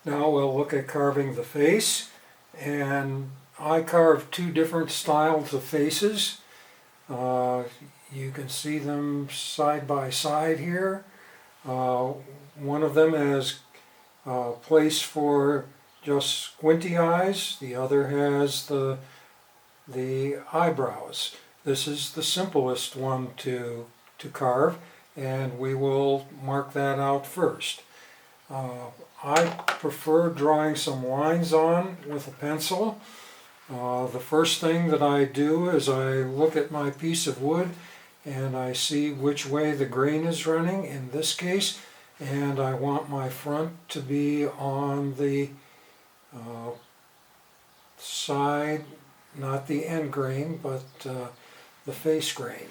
Now we'll look at carving the face, and I carved two different styles of faces. You can see them side by side here. One of them has a place for just squinty eyes, the other has the eyebrows. This is the simplest one to carve, and we will mark that out first. I prefer drawing some lines on with a pencil. The first thing that I do is I look at my piece of wood and I see which way the grain is running in this case, and I want my front to be on the side, not the end grain, but the face grain.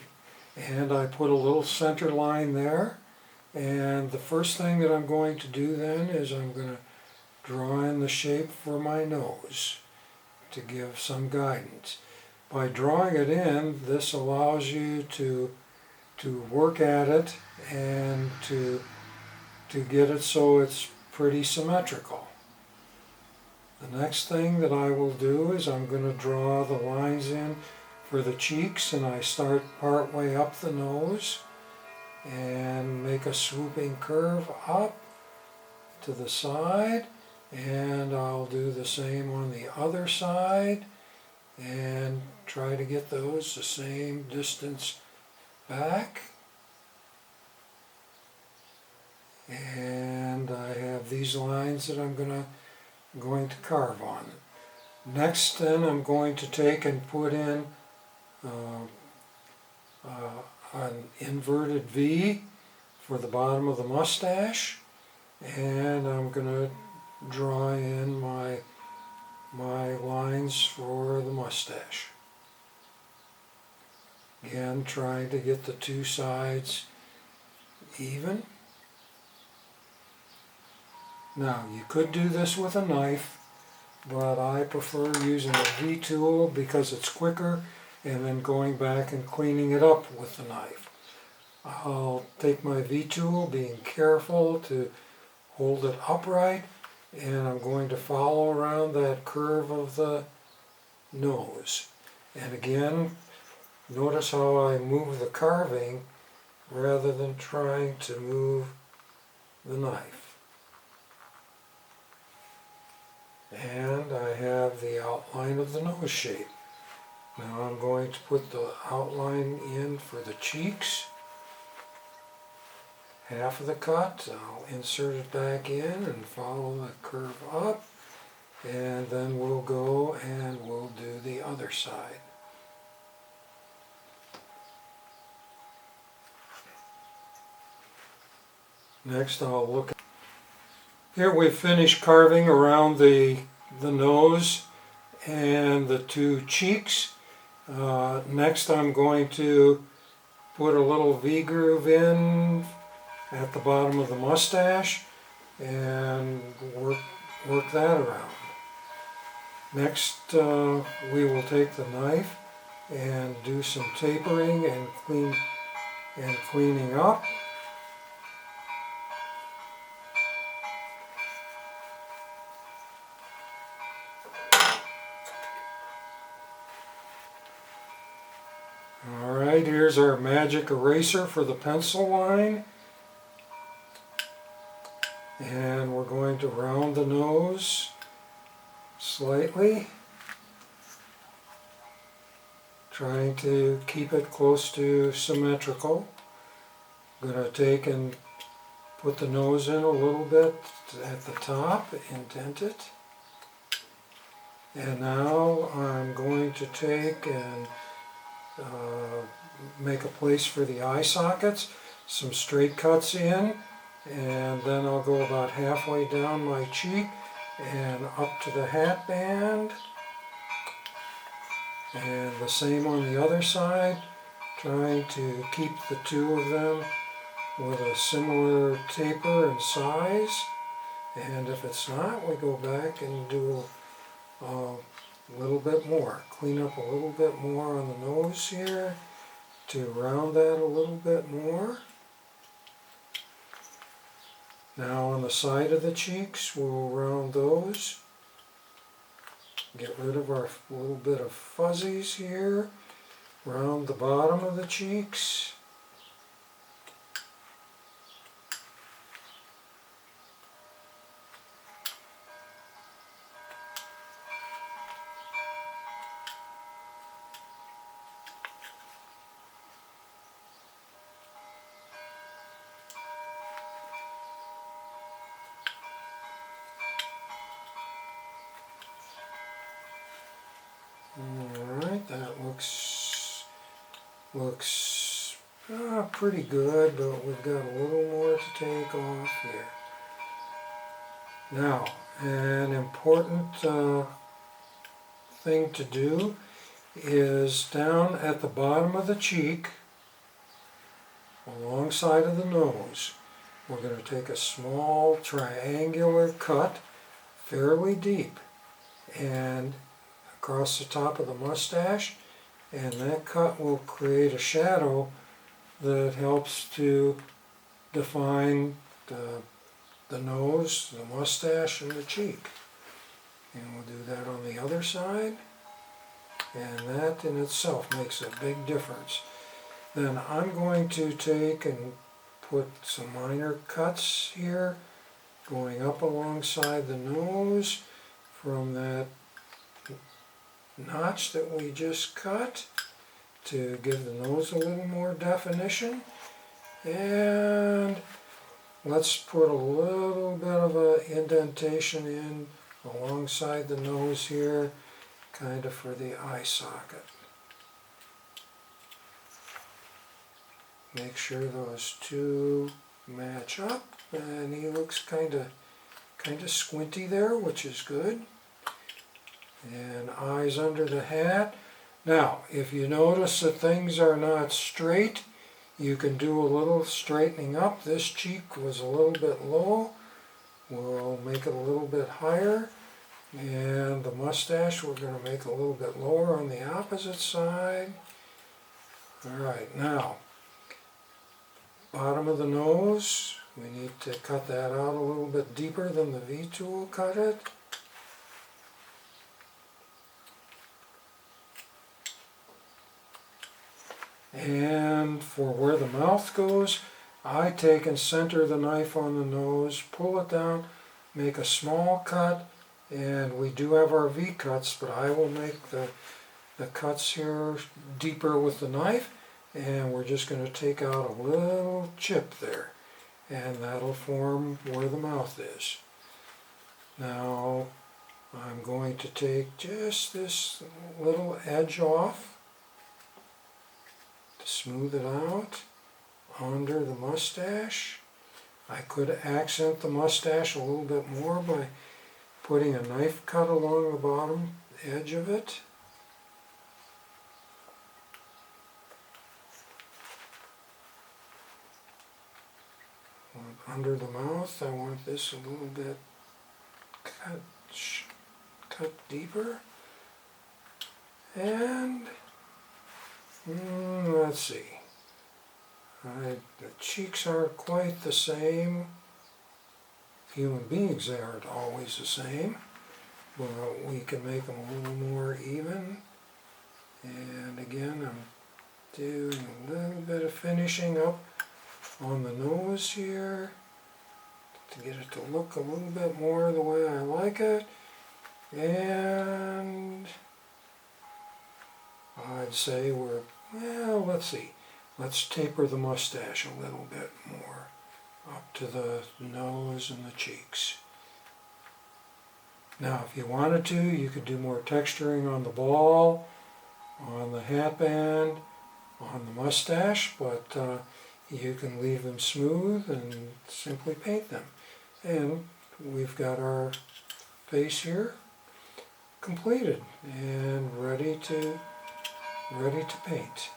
And I put a little center line there, and the first thing that I'm going to do then is I'm going to draw in the shape for my nose to give some guidance. By drawing it in, this allows you to work at it and to get it so it's pretty symmetrical. The next thing that I will do is I'm going to draw the lines in for the cheeks, and I start part way up the nose and make a swooping curve up to the side, and I'll do the same on the other side and try to get those the same distance back. And I have these lines that I'm going to carve on. Next then I'm going to take and put in an inverted V for the bottom of the mustache, and I'm going to draw in my lines for the mustache. Again, trying to get the two sides even. Now, you could do this with a knife, but I prefer using a V-tool because it's quicker, and then going back and cleaning it up with the knife. I'll take my V-tool, being careful to hold it upright, and I'm going to follow around that curve of the nose. And again, notice how I move the carving rather than trying to move the knife. And I have the outline of the nose shape. Now I'm going to put the outline in for the cheeks. Half of the cut, I'll insert it back in and follow the curve up, and then we'll go and we'll do the other side. Next I'll look at, here we've finished carving around the nose and the two cheeks. Next I'm going to put a little V-groove in at the bottom of the mustache and work that around. Next we will take the knife and do some tapering and cleaning up. Alright, here's our magic eraser for the pencil line. And we're going to round the nose slightly, trying to keep it close to symmetrical. I'm going to take and put the nose in a little bit at the top, indent it. And now I'm going to take and make a place for the eye sockets, some straight cuts in, and then I'll go about halfway down my cheek and up to the hat band, and the same on the other side, trying to keep the two of them with a similar taper and size. And if it's not, we go back and do a little bit more, clean up a little bit more on the nose here to round that a little bit more. Now on the side of the cheeks, we'll round those. Get rid of our little bit of fuzzies here. Round the bottom of the cheeks. Alright, that looks pretty good, but we've got a little more to take off here. Now, an important thing to do is down at the bottom of the cheek, alongside of the nose, we're going to take a small triangular cut, fairly deep, and across the top of the mustache, and that cut will create a shadow that helps to define the nose, the mustache, and the cheek. And we'll do that on the other side, and that in itself makes a big difference. Then I'm going to take and put some minor cuts here, going up alongside the nose from that notch that we just cut to give the nose a little more definition. And let's put a little bit of an indentation in alongside the nose here, kind of for the eye socket. Make sure those two match up, and he looks kind of squinty there, which is good. And eyes under the hat. Now, if you notice that things are not straight, you can do a little straightening up. This cheek was a little bit low. We'll make it a little bit higher. And the mustache we're going to make a little bit lower on the opposite side. Alright, now, bottom of the nose, we need to cut that out a little bit deeper than the V-tool cut it. And for where the mouth goes, I take and center the knife on the nose, pull it down, make a small cut, and we do have our V-cuts, but I will make the cuts here deeper with the knife, and we're just going to take out a little chip there, and that'll form where the mouth is. Now I'm going to take just this little edge off, smooth it out under the mustache. I could accent the mustache a little bit more by putting a knife cut along the bottom edge of it. Under the mouth, I want this a little bit cut deeper. And let's see. The cheeks aren't quite the same. Human beings, they aren't always the same. But we can make them a little more even. And again, I'm doing a little bit of finishing up on the nose here to get it to look a little bit more the way I like it. And I'd say let's see. Let's taper the mustache a little bit more up to the nose and the cheeks. Now, if you wanted to, you could do more texturing on the ball, on the hat band, on the mustache, but you can leave them smooth and simply paint them. And we've got our face here completed and ready to paint.